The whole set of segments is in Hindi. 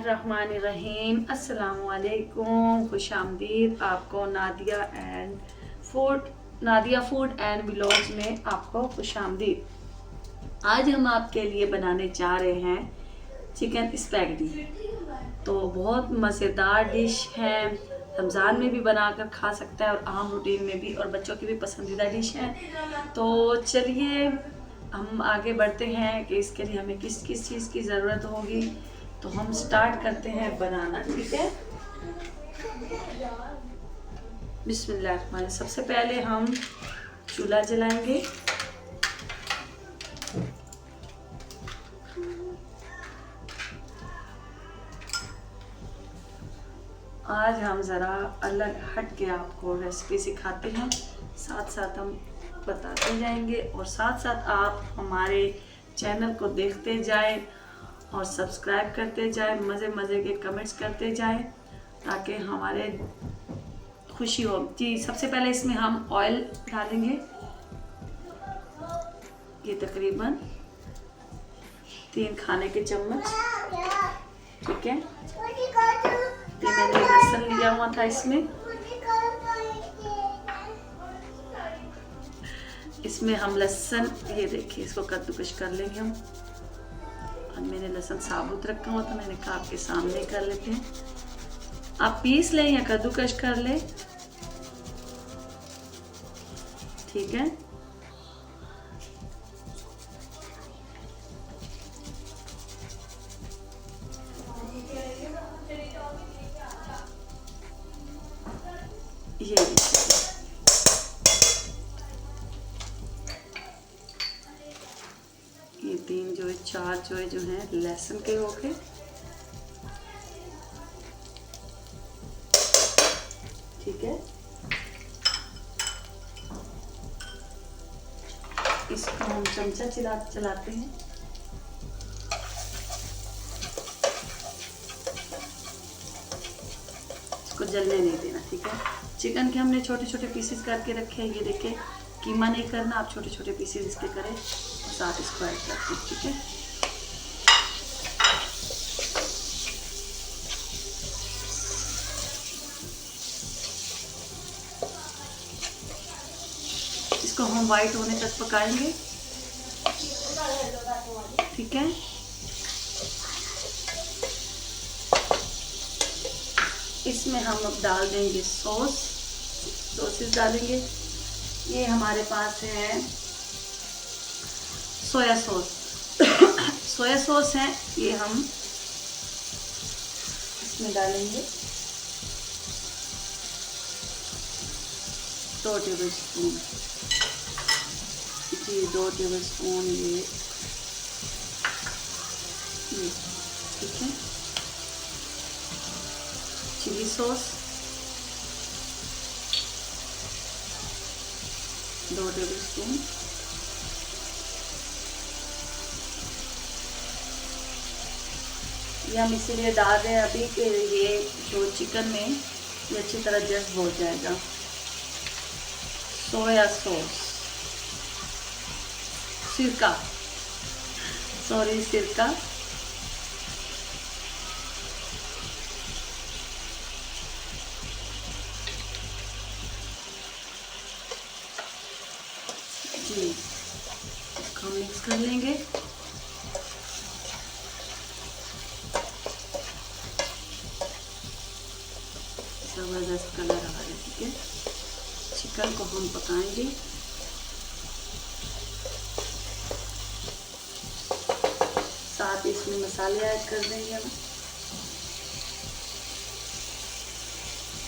बिस्मिल्लाहिर्रहमानिर्रहीम। अस्सलाम वालेकुम, खुश आमदीद आपको नादिया फूड एंड व्लॉग्स में आपको खुश आमदीद। आज हम आपके लिए बनाने जा रहे हैं चिकन स्पैगेटी। तो बहुत मज़ेदार डिश है, रमज़ान में भी बनाकर खा सकता है और आम रूटीन में भी, और बच्चों की भी पसंदीदा डिश है। तो चलिए हम आगे बढ़ते हैं कि इसके लिए हमें किस किस चीज़ की ज़रूरत होगी। तो हम स्टार्ट करते हैं बनाना, ठीक है। बिस्मिल्लाह। सबसे पहले हम चूल्हा जलाएंगे। आज हम ज़रा अलग हट के आपको रेसिपी सिखाते हैं, साथ साथ हम बताते जाएंगे और साथ साथ आप हमारे चैनल को देखते जाएं और सब्सक्राइब करते जाएं, मज़े मज़े के कमेंट्स करते जाएं ताकि हमारे खुशी हो। जी, सबसे पहले इसमें हम ऑयल डालेंगे। ये तकरीबन 3 खाने के चम्मच, ठीक है। ये मैंने लहसुन लिया हुआ था इसमें हम लहसुन, ये देखिए, इसको कद्दूकश कर लेंगे हम। और मैंने लहसुन साबुत रखा हुआ था, मैंने कहा आपके सामने कर लेते हैं। आप पीस लें या कद्दूकश कर लें, ठीक है। ये 3 जो है, 4 जो है लहसुन के हो गए, ठीक है। इसको हम चमचा चलाते हैं। इसको जलने नहीं देना, ठीक है। चिकन के हमने छोटे छोटे पीसेस करके रखे हैं। ये देखिए, कीमा नहीं करना, आप छोटे छोटे पीसेस इसके करें और साथ इसको ऐड करते हैं, ठीक है। इसको हम वाइट होने तक पकाएंगे, ठीक है। इसमें हम अब डाल देंगे सॉसेस डालेंगे। ये हमारे पास है सोया सॉस सोया सॉस है, ये हम इसमें डालेंगे 2 टेबल स्पून। जी, 2 टेबल स्पून ये, ठीक है। Chilli sauce 2 table spoon. ये हम इसीलिए डाल रहे हैं अभी कि ये जो चिकन में ये अच्छी तरह जज्ब हो जाएगा। सोया सॉस, सिरका, जी, इसको मिक्स कर लेंगे। जबरदस्त कलर आ रहा है, ठीक है। चिकन को हम पकाएंगे। साथ इसमें मसाले ऐड कर देंगे हम।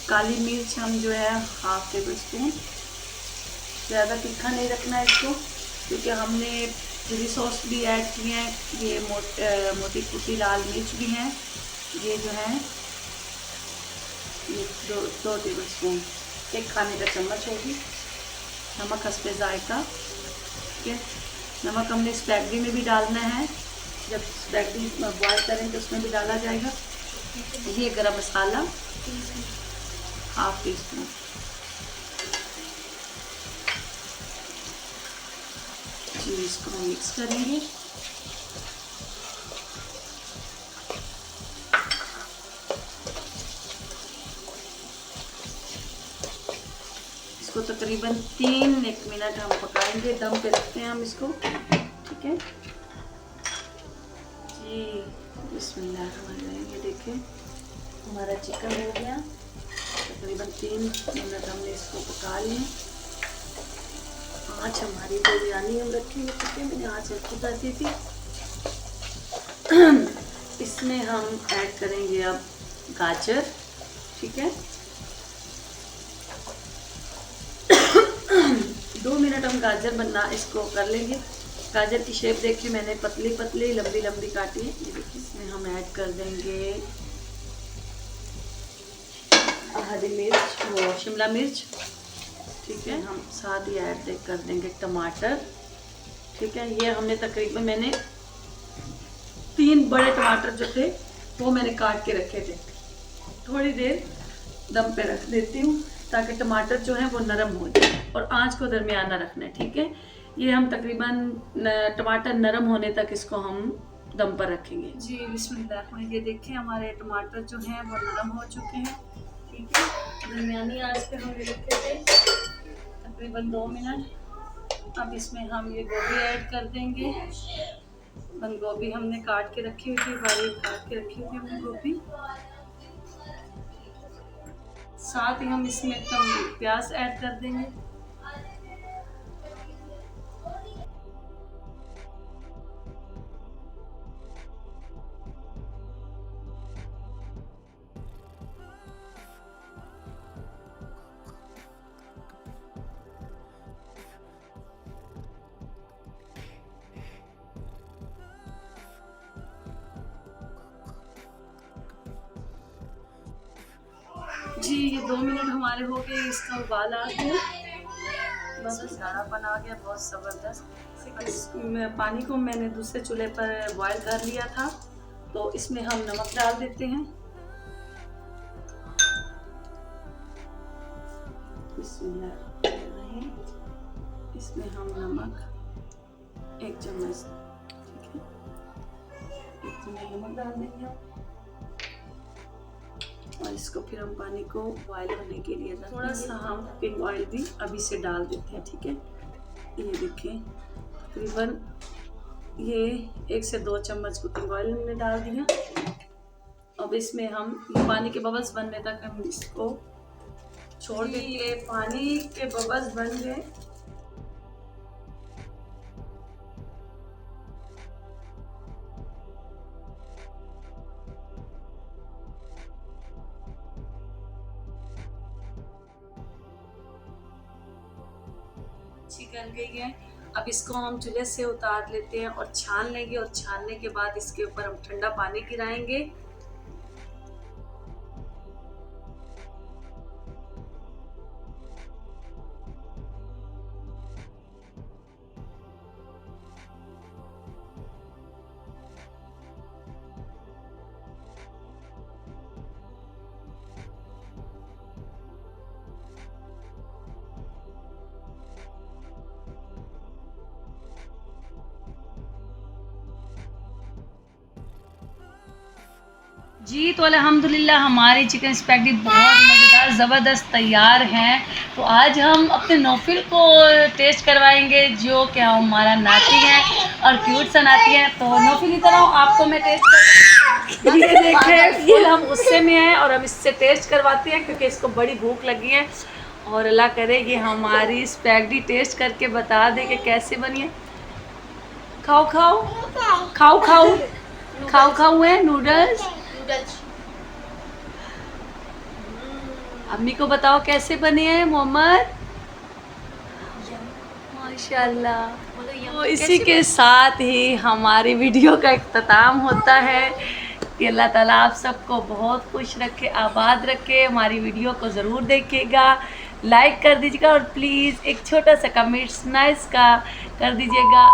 काली मिर्च हम जो है 1/2 टेबल स्पून, ज़्यादा तीखा नहीं रखना है इसको, क्योंकि हमने चिली सॉस भी ऐड किए हैं। ये मोटी कुटी लाल मिर्च भी हैं, ये जो है ये 2 टेबल स्पून, 1 खाने का चम्मच होगी। नमक हस्बे जायका, ठीक है। नमक हमने स्पैगेटी में भी डालना है, जब स्पैगेटी बॉयल करें तो उसमें भी डाला जाएगा। ये गरम मसाला 1/2 टीस्पून। इसको हम मिक्स करेंगे। इसको तकरीबन 3-1 मिनट हम पकाएंगे, दम पे रखते हैं हम इसको, ठीक है जी। बिस्मिल्लाहिर्रहमानिर्रहीम। ये देखिए हमारा चिकन हो गया, तकरीबन 3 मिनट हमने इसको पका लिए। आँच हमारी बिरयानी हम रखेंगे, ठीक है, मैंने आँच रखी दी थी। इसमें हम ऐड करेंगे अब गाजर, ठीक है। 2 मिनट हम गाजर बनना इसको कर लेंगे। गाजर की शेप देखिए मैंने पतली पतली लंबी लंबी काटी है। ये देखिए इसमें हम ऐड कर देंगे हरी मिर्च, वो शिमला मिर्च, ठीक है। हम साथ ही ऐड कर देंगे टमाटर, ठीक है। ये हमने तकरीबन मैंने 3 बड़े टमाटर जो थे वो मैंने काट के रखे थे। थोड़ी देर दम पे रख देती हूँ ताकि टमाटर जो है वो नरम हो जाए, और आंच को दरमियाना रखना है, ठीक है। ये हम तकरीबन टमाटर नरम होने तक इसको हम दम पर रखेंगे जी। बिस्मिल्लाह। ये देखिए हमारे टमाटर जो हैं वो नरम हो चुके हैं, ठीक है। दरमियानी आंच पे हमने रखे थे तकरीबन 2 मिनट। अब इसमें हम ये गोभी ऐड कर देंगे। बंद गोभी हमने काट के रखी हुई थी, बारीक काट के रखी हुई थी हमने गोभी। साथ ही हम इसमें प्याज ऐड कर देंगे। जी ये 2 मिनट हमारे हो गए, इसका उबाल आ गया, बस गाढ़ापन आ गया बहुत ज़बरदस्त। इस पानी को मैंने दूसरे चूल्हे पर बॉयल कर लिया था, तो इसमें हम नमक डाल देते हैं। बिस्मिल्लाह। इसमें हम नमक 1 चम्मच, ठीक है, 1 चम्मच नमक डाल देंगे, और इसको फिर हम पानी को बॉयल होने के लिए थोड़ा सा हम कुकिंग ऑयल भी अभी से डाल देते हैं, ठीक है। ये देखें तकरीबन ये 1 से 2 चम्मच कुकिंग ऑयल हमने डाल दिया। अब इसमें हम पानी के बबल्स बनने तक हम इसको छोड़ देंगे। पानी के बबल्स बन गए, चिकन गई है। अब इसको हम चूल्हे से उतार लेते हैं और छान लेंगे, और छानने के बाद इसके ऊपर हम ठंडा पानी गिराएंगे। जी तो अल्हम्दुलिल्लाह हमारी चिकन स्पैगेटी बहुत मज़ेदार ज़बरदस्त तैयार हैं। तो आज हम अपने नौफिल को टेस्ट करवाएंगे, जो कि हमारा नाती है और क्यूट सा नाती है। तो नौफिल इधर आओ, आपको मैं टेस्ट कर ये देखें, फुल हम गुस्से में हैं और हम इससे टेस्ट करवाते हैं क्योंकि इसको बड़ी भूख लगी है, और अल्लाह करे कि हमारी स्पैगेटी टेस्ट करके बता दे कि कैसे बनी है। खाओ खाओ खाओ खाओ खाओ खाओ है नूडल्स। अम्मी को बताओ कैसे बने हैं मोहम्मद। माशाल्लाह। तो इसी के साथ ही हमारी वीडियो का इख्तिताम होता है कि अल्लाह ताला आप सबको बहुत खुश रखे, आबाद रखे। हमारी वीडियो को ज़रूर देखिएगा, लाइक कर दीजिएगा, और प्लीज़ एक छोटा सा कमेंट्स नाइस का कर दीजिएगा।